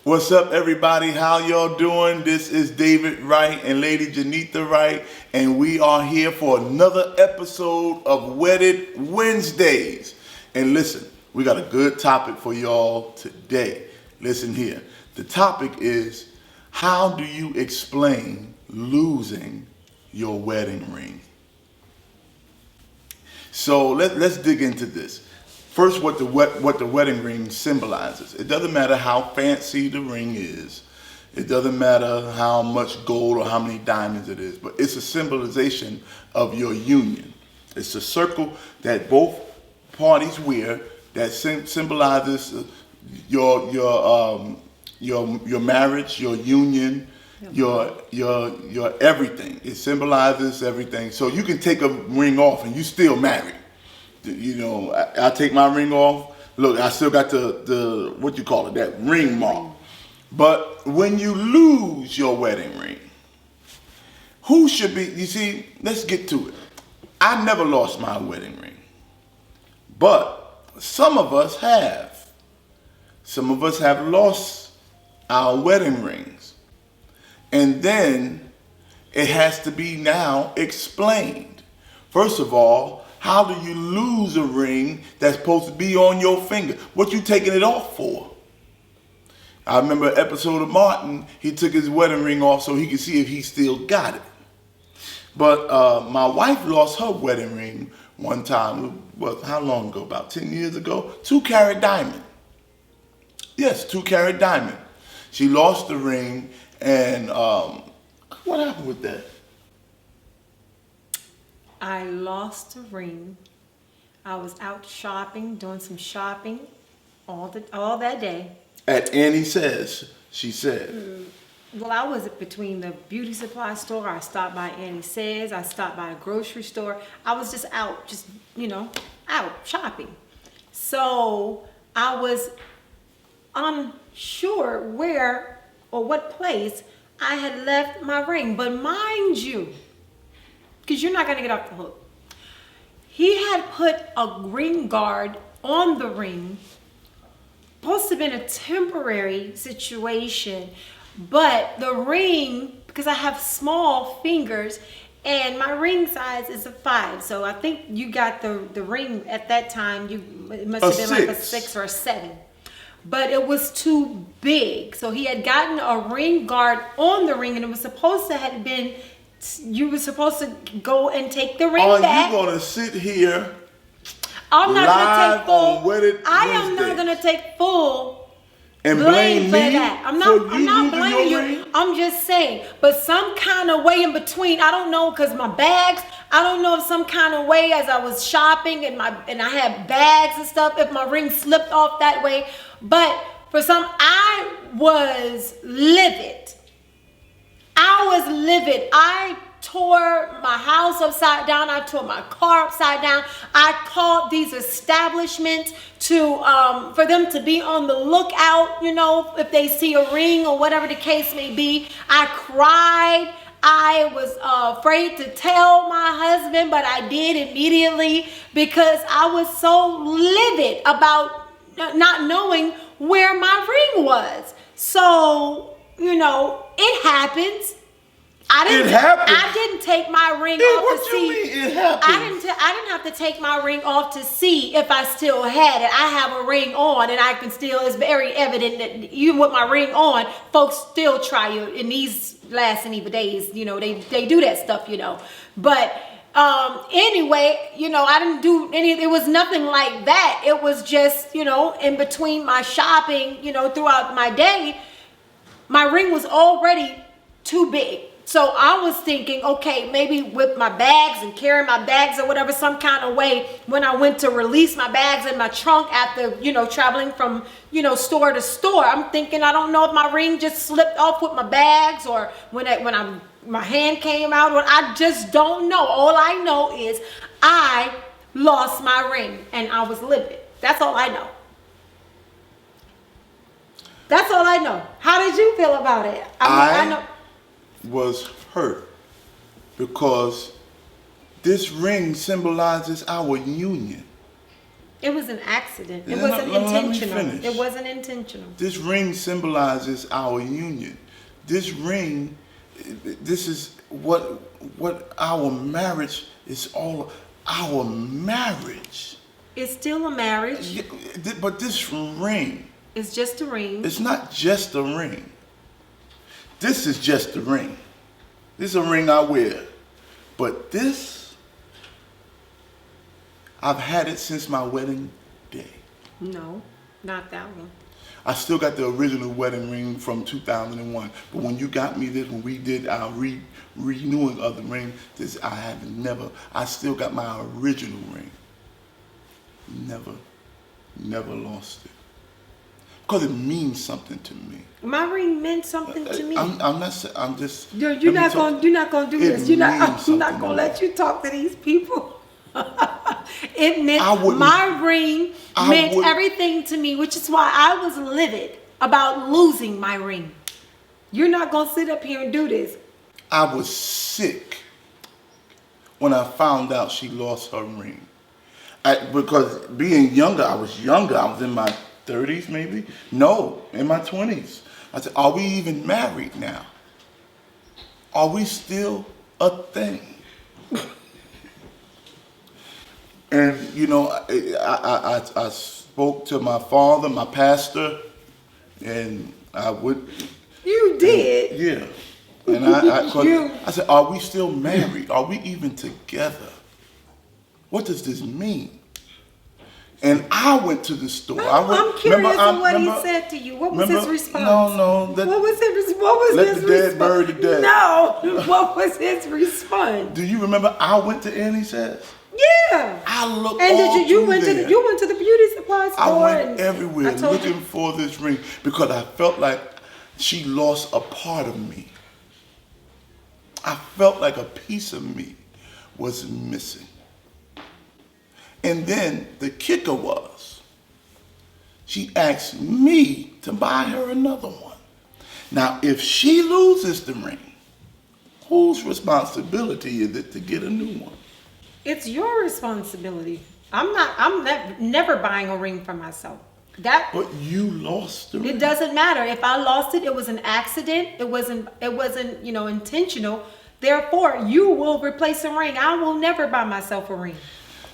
What's up, everybody? How y'all doing? This is David Wright and Lady Janitha Wright, and we are here for another episode of Wedded Wednesdays. And listen, we got a good topic for y'all today. Listen here. The topic is, how do you explain losing your wedding ring? So let's dig into this. First, what the wedding ring symbolizes. It doesn't matter how fancy the ring is. It doesn't matter how much gold or how many diamonds it is. But it's a symbolization of your union. It's a circle that both parties wear that symbolizes your marriage, your union, your everything. It symbolizes everything. So you can take a ring off and you still married. You know, I take my ring off. Look, I still got the what you call it, that ring mark. But when you lose your wedding ring, who should be, you see, let's get to it. I never lost my wedding ring. But some of us have. Some of us have lost our wedding rings. And then it has to be now explained. First of all, how do you lose a ring that's supposed to be on your finger? What you taking it off for? I remember an episode of Martin, he took his wedding ring off so he could see if he still got it. But my wife lost her wedding ring one time. Well, how long ago? About 10 years ago. 2-carat diamond. Yes, 2-carat diamond. She lost the ring, and what happened with that? I lost a ring. I was out shopping, doing some shopping all that day. At Annie Says, she said. Well, I was between the beauty supply store. I stopped by Annie Says. I stopped by a grocery store. I was just out, out shopping. So I was unsure where or what place I had left my ring. But mind you, because you're not going to get off the hook, he had put a ring guard on the ring. Supposed to have been a temporary situation, but the ring, because I have small fingers and my ring size is a 5, so I think you got the ring at that time, it must have been like a 6 or a 7. But it was too big, so he had gotten a ring guard on the ring, and it was supposed to have been, you were supposed to go and take the ring back. Are you gonna sit here? I'm not gonna take full. I am Wednesday not gonna take full and blame blame for me that. I'm not blaming you. Ring? I'm just saying, but some kind of way in between. I don't know, cause my bags. I don't know if some kind of way as I was shopping and I had bags and stuff. If my ring slipped off that way, but for some, I was livid. I tore my house upside down. I tore my car upside down. I called these establishments for them to be on the lookout, if they see a ring or whatever the case may be. I cried. I was afraid to tell my husband, but I did immediately because I was so livid about not knowing where my ring was. So, it happens. I didn't take my ring off to see. What you mean it happened? I didn't have to take my ring off to see if I still had it. I have a ring on, and I can still. It's very evident that even with my ring on, folks still try you in these last and evil days. They do that stuff. But anyway, I didn't do any. It was nothing like that. It was just in between my shopping, throughout my day, my ring was already too big. So I was thinking, okay, maybe with my bags and carrying my bags or whatever, some kind of way, when I went to release my bags in my trunk after, traveling from, store to store, I'm thinking, I don't know if my ring just slipped off with my bags or when my hand came out. I just don't know. All I know is I lost my ring and I was livid. That's all I know. That's all I know. How did you feel about it? I know. Was hurt because this ring symbolizes our union. It was an accident. It Let- wasn't let me intentional. finish. It wasn't intentional. This ring symbolizes our union. This ring, this is what our marriage is all. Our marriage. It's still a marriage. Yeah, but this ring, It's just a ring. it's not just a ring. This is just a ring. This is a ring I wear. But this, I've had it since my wedding day. No, not that one. I still got the original wedding ring from 2001. But when you got me this, when we did our renewing of the ring, I still got my original ring. Never lost it. Because it means something to me. My ring meant something to me. I'm just. You're not gonna do this. It I'm means not something gonna to let you talk to these people. It meant I wouldn't- my ring I meant wouldn't- everything to me, which is why I was livid about losing my ring. You're not gonna sit up here and do this. I was sick when I found out she lost her ring. Because being younger, I was younger. I was in my 30s maybe. No, in my 20s. I said, are we even married now? Are we still a thing? And you know, I spoke to my father, my pastor, and I would. You did. Yeah. And I You- said, are we still married? Are we even together? What does this mean? And I went to the store. I'm curious on what he said to you. What was his response? No. What was his response? Let the dead bury the dead. No. What was his response? Do you remember I went to Annie Says? Yeah. I looked And all you through went to there. you went to the beauty supply store. I went and everywhere I told looking you. for this ring because I felt like she lost a part of me. I felt like a piece of me was missing. And then the kicker was, she asked me to buy her another one. Now, if she loses the ring, whose responsibility is it to get a new one? It's your responsibility. I'm never buying a ring for myself. But you lost the ring. It doesn't matter. If I lost it, it was an accident. It wasn't, intentional. Therefore, you will replace a ring. I will never buy myself a ring.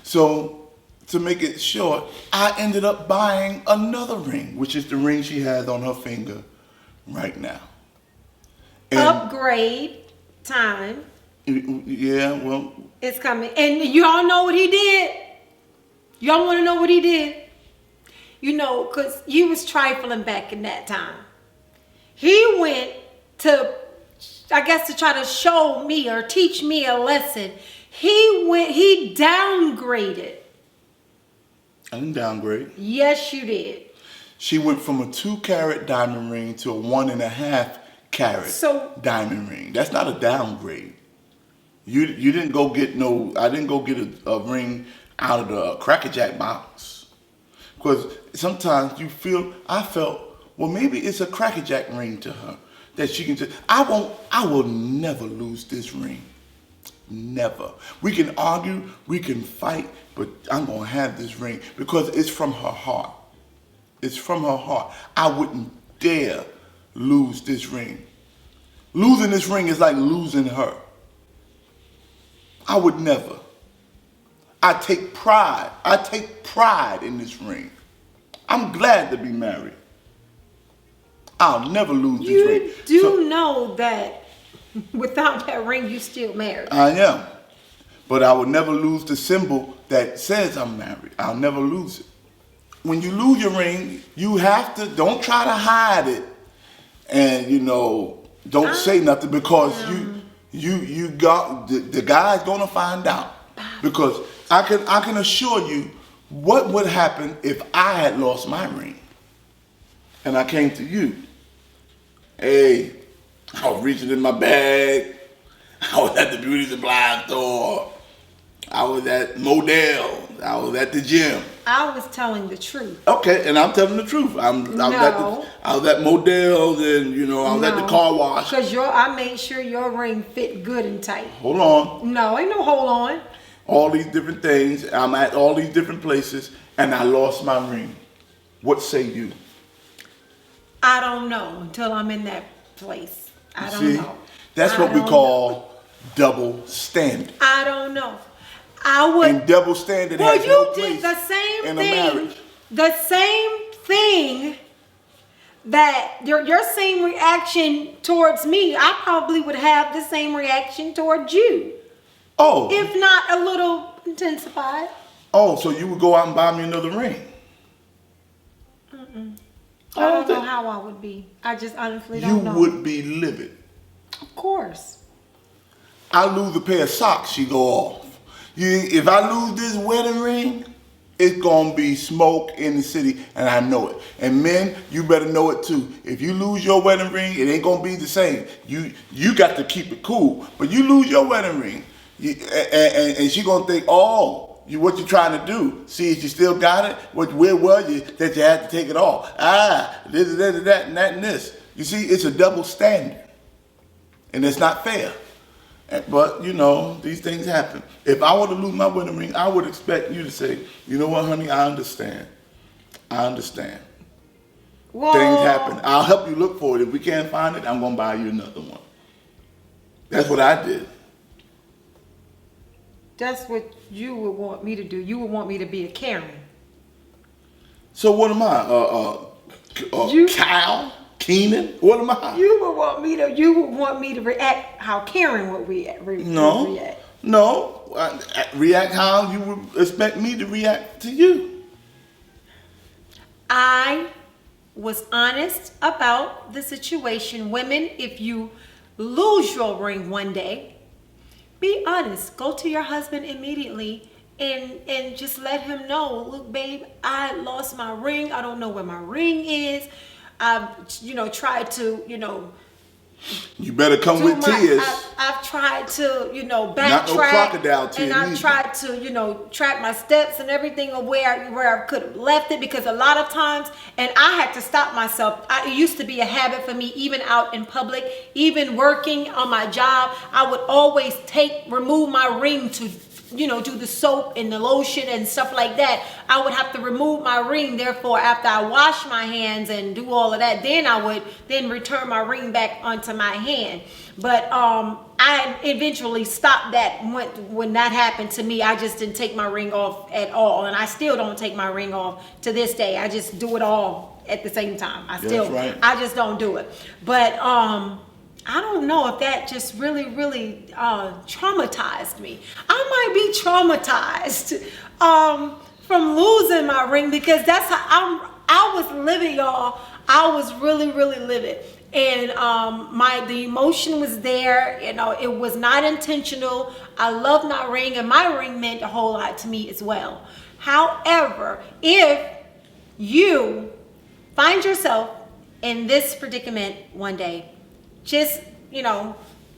So, to make it short, I ended up buying another ring, which is the ring she has on her finger right now. And Upgrade time. yeah, well, It's coming. And y'all know what he did? Y'all want to know what he did? Because you was trifling back in that time. He went to, I guess, to try to show me or teach me a lesson. He downgraded. I didn't downgrade. Yes, you did. She went from a 2-carat diamond ring to a 1.5-carat diamond ring. That's not a downgrade. You didn't go get I didn't go get a ring out of the Cracker Jack box. Because sometimes I felt, well, maybe it's a Cracker Jack ring to her that she can just, I will never lose this ring. Never. We can argue, we can fight, but I'm going to have this ring because it's from her heart. It's from her heart. I wouldn't dare lose this ring. Losing this ring is like losing her. I would never. I take pride in this ring. I'm glad to be married. I'll never lose this ring. You do know that without that ring, you still married. I am. But I will never lose the symbol that says I'm married. I'll never lose it. When you lose your ring, you have to, don't try to hide it. And, don't say nothing because you got, the guy's going to find out. Because I can assure you what would happen if I had lost my ring. And I came to you. Hey, I was reaching in my bag. I was at the beauty supply store. I was at Model. I was at the gym. I was telling the truth. Okay, and I'm telling the truth. I was at Models and I was at the car wash. Because I made sure your ring fit good and tight. Hold on. No, ain't no hold on. All these different things. I'm at all these different places, and I lost my ring. What say you? I don't know until I'm in that place. I don't See, know. that's what we call double standard. I don't know. I would. And double standard Well, has you no did place the same in a thing. marriage. The same thing that your same reaction towards me, I probably would have the same reaction towards you. Oh. If not a little intensified. Oh, so you would go out and buy me another ring? I don't know how I would be. I just honestly don't know. You would be livid. Of course. I lose a pair of socks, she go off. If I lose this wedding ring, it's gonna be smoke in the city, and I know it. And men, you better know it too. If you lose your wedding ring, it ain't gonna be the same. You got to keep it cool. But you lose your wedding ring, and she gonna think, oh, what you trying to do? See if you still got it? Where were you that you had to take it off? This, that, and that, and this. You see, it's a double standard, and it's not fair. But, you know, these things happen. If I were to lose my wedding ring, I would expect you to say, you know what, honey, I understand. I understand. Whoa. Things happen. I'll help you look for it. If we can't find it, I'm going to buy you another one. That's what I did. That's what you would want me to do. You would want me to be a Karen. So what am I? Kyle? Keenan? What am I? You would want me to react how Karen would react. No. React how you would expect me to react to you. I was honest about the situation. Women, if you lose your ring one day, be honest. Go to your husband immediately and just let him know, look, babe, I lost my ring. I don't know where my ring is. I've, tried to, you better come with tears. I've tried to, backtrack. Not no crocodile tears. And I've tried to, track my steps and everything of where I could have left it, because a lot of times, and I had to stop myself. It used to be a habit for me, even out in public, even working on my job. I would always remove my ring to do the soap and the lotion and stuff like that. I would have to remove my ring. Therefore, after I wash my hands and do all of that, then I would then return my ring back onto my hand. But I eventually stopped that when that happened to me. I just didn't take my ring off at all. And I still don't take my ring off to this day. I just do it all at the same time. I just don't do it. But I don't know if that just really, really traumatized me. I might be traumatized from losing my ring, because that's how I was living, y'all. I was really, really living. And the emotion was there. It was not intentional. I loved my ring, and my ring meant a whole lot to me as well. However, if you find yourself in this predicament one day, just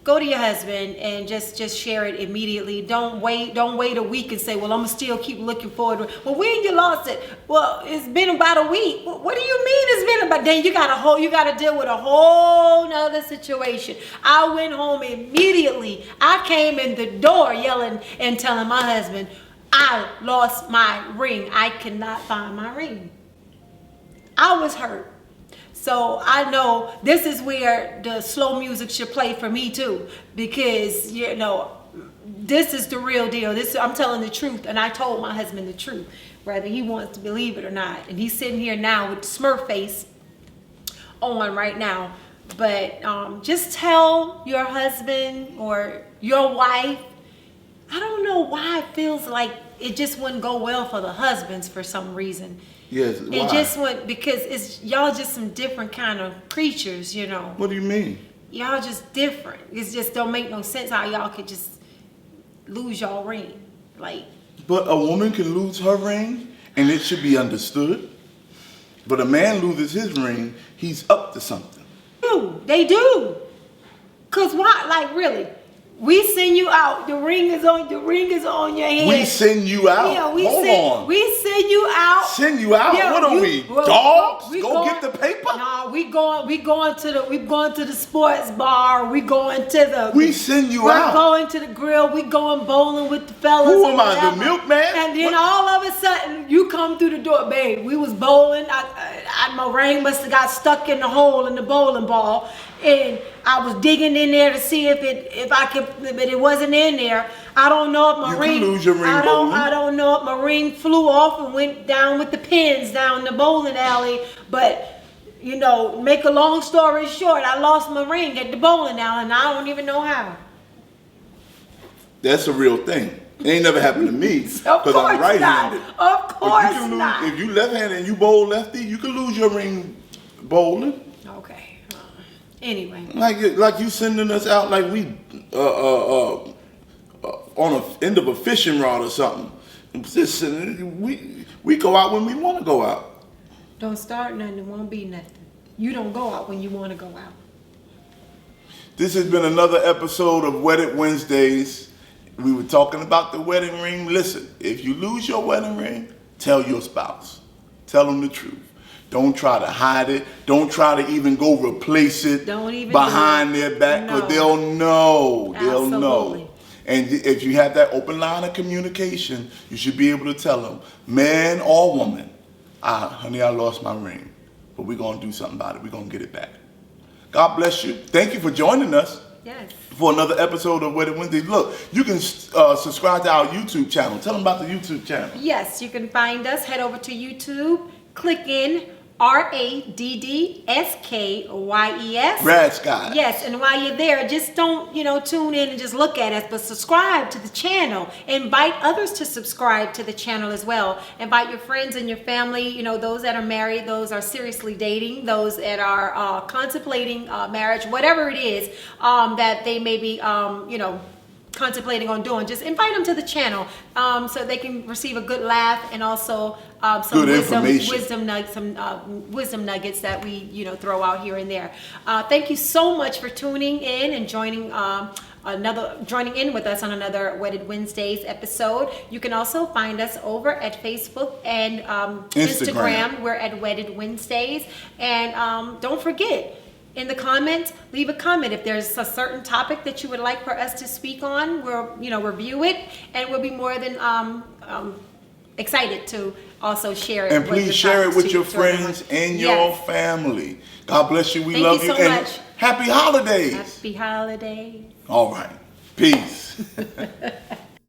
go to your husband and just share it immediately. Don't wait a week and say, well, I'm gonna still keep looking forward. Well, when you lost it? Well, it's been about a week. What do you mean it's been about? Then you gotta deal with a whole nother situation. I went home immediately. I came in the door yelling and telling my husband, I lost my ring. I cannot find my ring. I was hurt. So I know this is where the slow music should play for me too, because this is the real deal. I'm telling the truth, and I told my husband the truth, whether he wants to believe it or not. And he's sitting here now with the Smurf face on right now. But just tell your husband or your wife. I don't know why it feels like it just wouldn't go well for the husbands for some reason. Yes, why? It just went because y'all just some different kind of creatures, What do you mean? Y'all just different. It just don't make no sense how y'all could just lose y'all ring. But a woman can lose her ring, and it should be understood. But a man loses his ring, he's up to something. They do. Cause why? Really? We send you out. The ring is on your head. We send you out. Yeah, Hold on. We send you out. Send you out? Yeah, what are we? Dogs? Go get the paper? No, we going to the sports bar. We going to the. We send you out. We're going to the grill. We going bowling with the fellas. Who am I, the milkman? And then all of a sudden, you come through the door, babe. We was bowling. My ring must have got stuck in the hole in the bowling ball, and I was digging in there to see if I could, but it wasn't in there. I don't know if my ring. You can lose your ring bowling. I don't know if my ring flew off and went down with the pins down the bowling alley. But make a long story short, I lost my ring at the bowling alley, and I don't even know how. That's a real thing. It ain't never happened to me because I'm right-handed. Of course not. If you left-handed and you bowl lefty, you can lose your ring bowling. Okay. Anyway. Like you sending us out like we on a end of a fishing rod or something. We go out when we want to go out. Don't start nothing. It won't be nothing. You don't go out when you want to go out. This has been another episode of Wedded Wednesdays. We were talking about the wedding ring. Listen, if you lose your wedding ring, tell your spouse. Tell them the truth. Don't try to hide it. Don't try to even go replace it behind their back, because they'll know. They'll know. And if you have that open line of communication, you should be able to tell them, man or woman, honey, I lost my ring, but we're going to do something about it. We're going to get it back. God bless you. Thank you for joining us. Yes. For another episode of Wedded Wednesdays. Look, you can subscribe to our YouTube channel. Tell them about the YouTube channel. Yes, you can find us. Head over to YouTube. Click in RADDSKYES. Radsky. Yes, and while you're there, just don't, tune in and just look at us, but subscribe to the channel. Invite others to subscribe to the channel as well. Invite your friends and your family, those that are married, those are seriously dating, those that are contemplating marriage, whatever it is that they may be, contemplating on doing. Just invite them to the channel so they can receive a good laugh and also some wisdom nuggets that we throw out here and there. Thank you so much for tuning in and joining in with us on another Wedded Wednesdays episode. You can also find us over at Facebook and Instagram. We're at Wedded Wednesdays. And don't forget, in the comments, leave a comment. If there's a certain topic that you would like for us to speak on, we'll review it, and we'll be more than excited to also share it. And please share it with your friends and your family. God bless you. We love you. Thank you so much. Happy holidays. Happy holidays. All right. Peace.